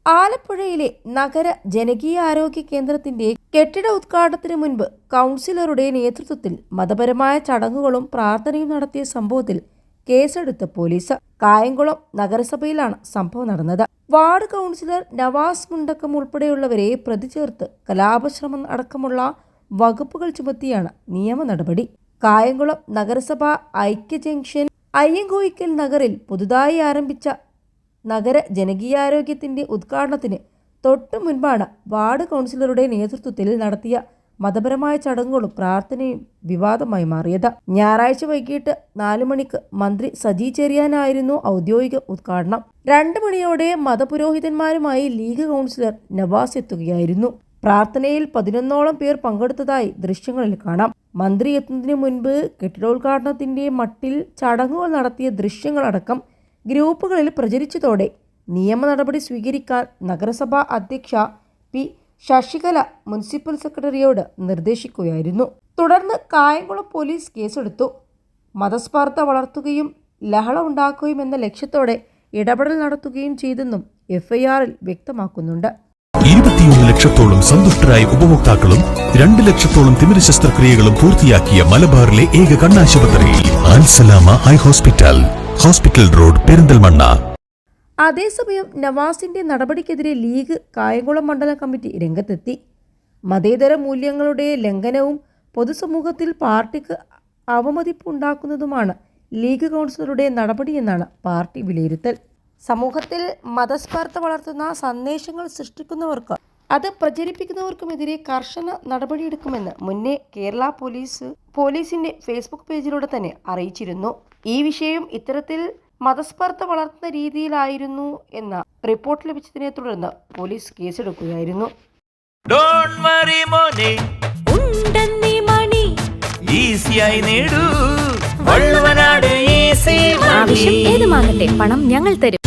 ആലപ്പുഴയിലെ നഗര ജനകീയാരോഗ്യ കേന്ദ്രത്തിന്റെ കെട്ടിട ഉദ്ഘാടനത്തിന് മുൻപ് കൗൺസിലറുടെ നേതൃത്വത്തിൽ മതപരമായ ചടങ്ങുകളും പ്രാർത്ഥനയും നടത്തിയ സംഭവത്തിൽ കേസെടുത്ത പോലീസ്. കായംകുളം നഗരസഭയിലാണ് സംഭവം നടന്നത്. വാർഡ് കൗൺസിലർ നവാസ് മുണ്ടക്കം ഉൾപ്പെടെയുള്ളവരെ പ്രതി ചേർത്ത് കലാപശ്രമം അടക്കമുള്ള വകുപ്പുകൾ ചുമത്തിയാണ് നിയമ നടപടി. കായംകുളം നഗരസഭ ഐക്യ ജംഗ്ഷൻ അയ്യങ്കോയിക്കൽ നഗറിൽ പുതുതായി ആരംഭിച്ച നഗര ജനകീയാരോഗ്യത്തിന്റെ ഉദ്ഘാടനത്തിന് തൊട്ടു മുൻപാണ് വാർഡ് കൗൺസിലറുടെ നേതൃത്വത്തിൽ നടത്തിയ മതപരമായ ചടങ്ങുകളും പ്രാർത്ഥനയും വിവാദമായി മാറിയത്. ഞായറാഴ്ച വൈകിട്ട് 4 മണിക്ക് മന്ത്രി സജി ചെറിയാനായിരുന്നു ഔദ്യോഗിക ഉദ്ഘാടനം. 2 മണിയോടെ മതപുരോഹിതന്മാരുമായി ലീഗ് കൗൺസിലർ നവാസ് എത്തുകയായിരുന്നു. പ്രാർത്ഥനയിൽ 11ഓളം പേർ പങ്കെടുത്തതായി ദൃശ്യങ്ങളിൽ കാണാം. മന്ത്രി എത്തുന്നതിന് മുൻപ് കെട്ടിടോദ്ഘാടനത്തിന്റെ മട്ടിൽ ചടങ്ങുകൾ നടത്തിയ ദൃശ്യങ്ങളടക്കം ഗ്രൂപ്പുകളിൽ പ്രചരിച്ചതോടെ നിയമ നടപടി സ്വീകരിക്കാൻ നഗരസഭാ അധ്യക്ഷ പി ശശികല മുനിസിപ്പൽ സെക്രട്ടറിയോട് നിർദ്ദേശിക്കുകയായിരുന്നു. തുടർന്ന് കായംകുളം പോലീസ് കേസെടുത്തു. മതസ്പർദ്ധ വളർത്തുകയും ലഹള ഉണ്ടാക്കുകയും എന്ന ലക്ഷ്യത്തോടെ ഇടപെടൽ നടത്തുകയും ചെയ്തെന്നും എഫ്ഐആറിൽ വ്യക്തമാക്കുന്നുണ്ട്. 21 ലക്ഷത്തോളം സന്തുഷ്ടരായ ഉപഭോക്താക്കളും 2 ലക്ഷത്തോളം തിമിര ശസ്ത്രക്രിയകളും പൂർത്തിയാക്കിയ മലബാറിലെ ഏക കണ്ണാശുപത്രി Al Salama high hospital, hospital road, Perinthalmanna. അതേസമയം നവാസിന്റെ നടപടിക്കെതിരെ ലീഗ് കായംകുളം മണ്ഡലം കമ്മിറ്റി രംഗത്തെത്തി. മതേതര മൂല്യങ്ങളുടെ ലംഘനവും പൊതുസമൂഹത്തിൽ പാർട്ടിക്ക് അവമതിപ്പുണ്ടാക്കുന്നതുമാണ് ലീഗ് കൗൺസിലറുടെ നടപടിയെന്നാണ് പാർട്ടി വിലയിരുത്തൽ. സമൂഹത്തിൽ മതസ്പർദ്ധ വളർത്തുന്ന സന്ദേശങ്ങൾ സൃഷ്ടിക്കുന്നവർക്ക് അത് പ്രചരിപ്പിക്കുന്നവർക്കുമെതിരെ കർശന നടപടിയെടുക്കുമെന്ന് മുന്നേ കേരള പോലീസിന്റെ ഫേസ്ബുക്ക് പേജിലൂടെ തന്നെ അറിയിച്ചിരുന്നു. ഈ വിഷയം ഇത്തരത്തിൽ മതസ്പർദ്ധ വളർത്തുന്ന രീതിയിലായിരുന്നു എന്ന റിപ്പോർട്ട് ലഭിച്ചതിനെ തുടർന്ന് പോലീസ് കേസെടുക്കുകയായിരുന്നു. ആവശ്യം ഏതുമാകട്ടെ, പണം ഞങ്ങൾ തരും.